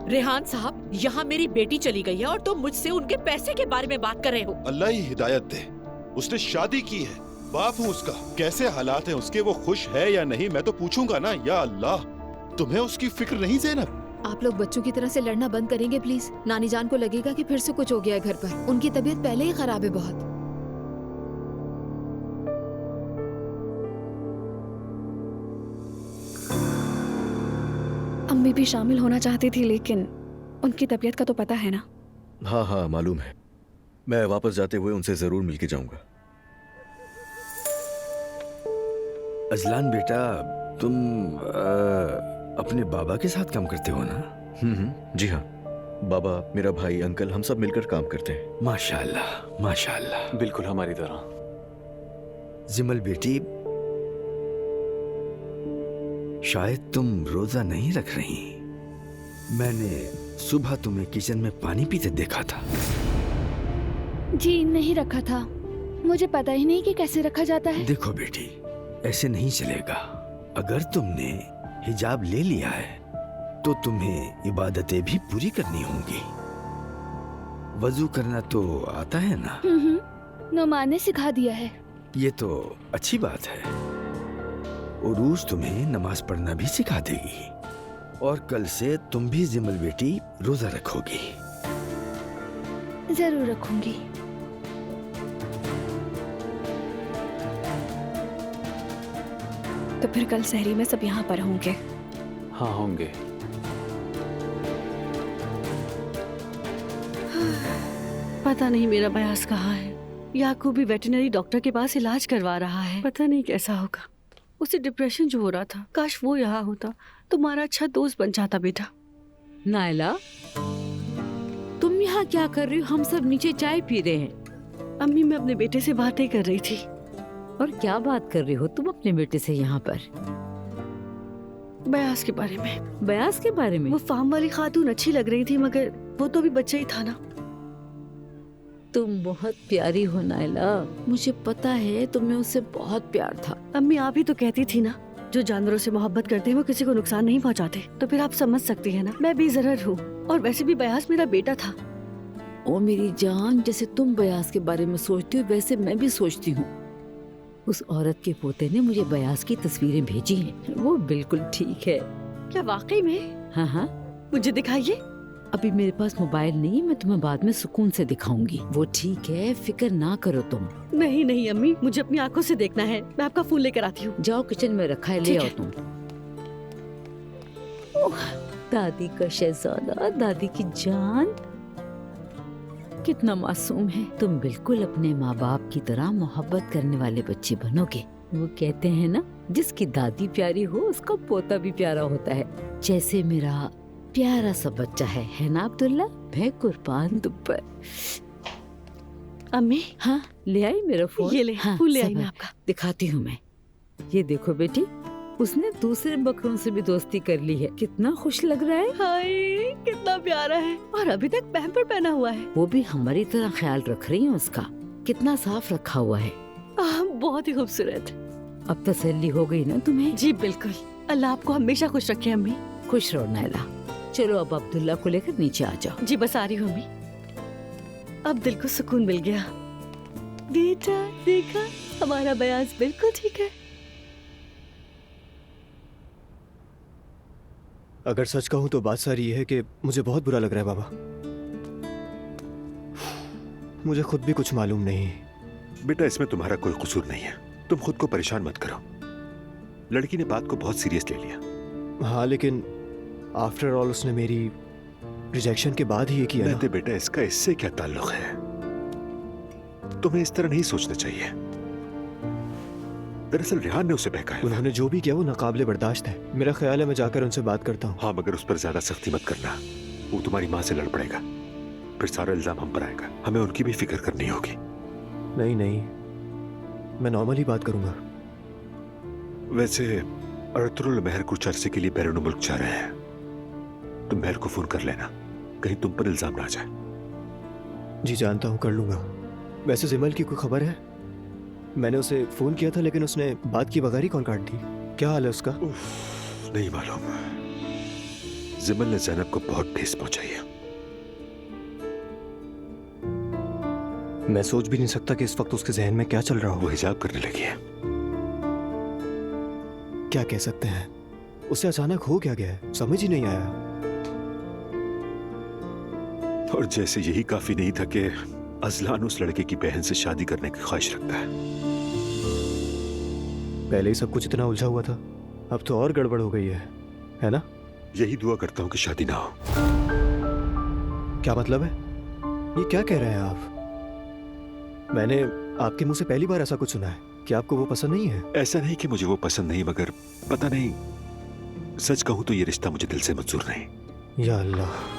रेहान साहब, यहाँ मेरी बेटी चली गई है और तुम मुझसे उनके पैसे के बारे में बात कर रहे हो। अल्लाह ही हिदायत दे। उसने शादी की है, बाप हूँ उसका। कैसे हालात हैं उसके, वो खुश है या नहीं, मैं तो पूछूंगा ना। या अल्लाह, तुम्हें उसकी फिक्र नहीं ज़ैनब? आप लोग बच्चों की तरह से लड़ना बंद करेंगे प्लीज? नानी जान को लगेगा कि फिर से कुछ हो गया है घर पर। उनकी तबीयत पहले ही खराब है बहुत। अम्मी भी शामिल होना चाहती थी, लेकिन उनकी तबीयत का तो पता है ना। हाँ हाँ मालूम है। मैं वापस जाते हुए उनसे जरूर मिलके जाऊंगा। अजलान बेटा, तुम अपने बाबा के साथ काम करते हो ना? जी हाँ, बाबा, मेरा भाई, अंकल, हम सब मिलकर काम करते हैं। माशाल्लाह माशाल्लाह। बिल्कुल हमारी तरह। जिमल बेटी, शायद तुम रोजा नहीं रख रही। मैंने सुबह तुम्हें किचन में पानी पीते देखा था। जी नहीं रखा था, मुझे पता ही नहीं कि कैसे रखा जाता है। देखो बेटी, ऐसे नहीं चलेगा। अगर तुमने हिजाब ले लिया है तो तुम्हें इबादतें भी पूरी करनी होंगी। वजू करना तो आता है ना? नुमान ने सिखा दिया है। ये तो अच्छी बात है। उरूज तुम्हें नमाज पढ़ना भी सिखा देगी और कल से तुम भी जिमल बेटी रोजा रखोगी। जरूर रखूंगी। तो फिर कल सहरी में सब यहाँ पर होंगे? हाँ होंगे। पता नहीं मेरा बयास कहाँ है। याकूब भी वेटरनरी डॉक्टर के पास इलाज करवा रहा है, पता नहीं कैसा होगा। उसे डिप्रेशन जो हो रहा था, काश वो यहाँ होता, तुम्हारा अच्छा दोस्त बन जाता बेटा। नायला, तुम यहाँ क्या कर रही हो? हम सब नीचे चाय पी रहे हैं। अम्मी, मैं अपने बेटे से बातें कर रही थी। और क्या बात कर रही हो तुम अपने बेटे से यहाँ पर? बयास के बारे में। बयास के बारे में? वो फार्म वाली खातून अच्छी लग रही थी, मगर वो तो अभी बच्चा ही था ना। तुम बहुत प्यारी हो नायला, मुझे पता है तुम्हें उससे बहुत प्यार था। अम्मी, आप ही तो कहती थी ना, जो जानवरों से मोहब्बत करते हैं वो किसी को नुकसान नहीं पहुंचाते। तो फिर आप समझ सकती हैं ना, मैं बेज़रर हूँ। और वैसे भी बयास मेरा बेटा था। ओ मेरी जान, जैसे तुम बयास के बारे में सोचती हो वैसे मैं भी सोचती हूँ। उस औरत के पोते ने मुझे बयास की तस्वीरें भेजी हैं। वो बिल्कुल ठीक है। क्या वाकई में? हाँ हाँ, मुझे दिखाइए। अभी मेरे पास मोबाइल नहीं, मैं तुम्हें बाद में सुकून से दिखाऊंगी। वो ठीक है, फिक्र ना करो तुम। नहीं नहीं अम्मी, मुझे अपनी आंखों से देखना है। मैं आपका फोन लेकर आती हूँ। जाओ, किचन में रखा है, ले आओ तुम। दादी का शहजादा, दादी की जान, कितना मासूम है। तुम बिल्कुल अपने माँ बाप की तरह मोहब्बत करने वाले बच्चे बनोगे। वो कहते हैं ना, जिसकी दादी प्यारी हो उसका पोता भी प्यारा होता है। जैसे मेरा प्यारा सा बच्चा है ना अब्दुल्ला? मैं कुर्बान तुम पर। अम्मी, हाँ, ले आई मेरा फोन? ये ले, हाँ, फूल ले आई मैं आपका। दिखाती हूँ मैं। ये देखो बेटी, उसने दूसरे बकरों से भी दोस्ती कर ली है। कितना खुश लग रहा है। हाय, कितना प्यारा है। और अभी तक पैम्पर पहना हुआ है। वो भी हमारी तरह ख्याल रख रही है उसका। कितना साफ रखा हुआ है। बहुत ही खूबसूरत। अब तसल्ली हो गई ना तुम्हें? जी बिल्कुल। अल्लाह आपको हमेशा खुश रखे अम्मी। खुश रहो नायला। चलो अब अब्दुल्ला को लेकर नीचे आ जाओ। जी बस आ रही हूँ अम्मी। अब दिल को सुकून मिल गया। बेटा देखा, हमारा बयास बिल्कुल ठीक है। अगर सच कहूं तो बात सारी ये है कि मुझे बहुत बुरा लग रहा है बाबा। मुझे खुद भी कुछ मालूम नहीं। बेटा, इसमें तुम्हारा कोई कसूर नहीं है। तुम खुद को परेशान मत करो। लड़की ने बात को बहुत सीरियस ले लिया। हाँ, लेकिन आफ्टर ऑल उसने मेरी रिजेक्शन के बाद ही ये किया ना। बेटा, इसका इससे क्या ताल्लुक है? तुम्हें इस तरह नहीं सोचना चाहिए। दरअसल रेहान ने उसे बहकाया। उन्होंने जो भी किया वो नाकाबिले बर्दाश्त है। मेरा ख्याल है मैं जाकर उनसे बात करता हूँ। हाँ, मगर उस पर ज्यादा सख्ती मत करना। वो तुम्हारी माँ से लड़ पड़ेगा, फिर सारा इल्जाम हम पर आएगा। हमें उनकी भी फिक्र करनी होगी। नहीं नहीं, मैं नॉर्मल ही बात करूंगा। वैसे अर्तुरुल महर कुछ अरसे के लिए बैरून मुल्क जा रहे हैं। तुम महर को फोन कर लेना, कहीं तुम पर इल्जाम ना आ जाए। जी जानता हूँ, कर लूंगा। वैसे जिमल की कोई खबर है? मैंने उसे फोन किया था लेकिन उसने बात की बगैर ही कॉल काट दी। क्या हाल है उसका? नहीं मालूम। जिमल ने ज़ैनब को बहुत ठेस पहुंचाई है। मैं सोच भी नहीं सकता कि इस वक्त उसके जहन में क्या चल रहा हो। वो हिजाब करने लगी है। क्या कह सकते हैं? उसे अचानक हो क्या गया है, समझ ही नहीं आया। और जैसे यही काफी नहीं था कि अजलान उस लड़के की बहन से शादी करने की ख्वाहिश रखता है। पहले ही सब कुछ इतना उलझा हुआ था, अब तो और गड़बड़ हो गई है ना? यही दुआ करता हूँ कि शादी ना हो। क्या मतलब है? ये क्या कह रहे हैं आप? मैंने आपके मुंह से पहली बार ऐसा कुछ सुना है कि आपको वो पसंद नहीं है। ऐसा नहीं कि मुझे वो पसंद नहीं, मगर पता नहीं, सच कहूं तो ये रिश्ता मुझे दिल से मंजूर नहीं। या अल्लाह।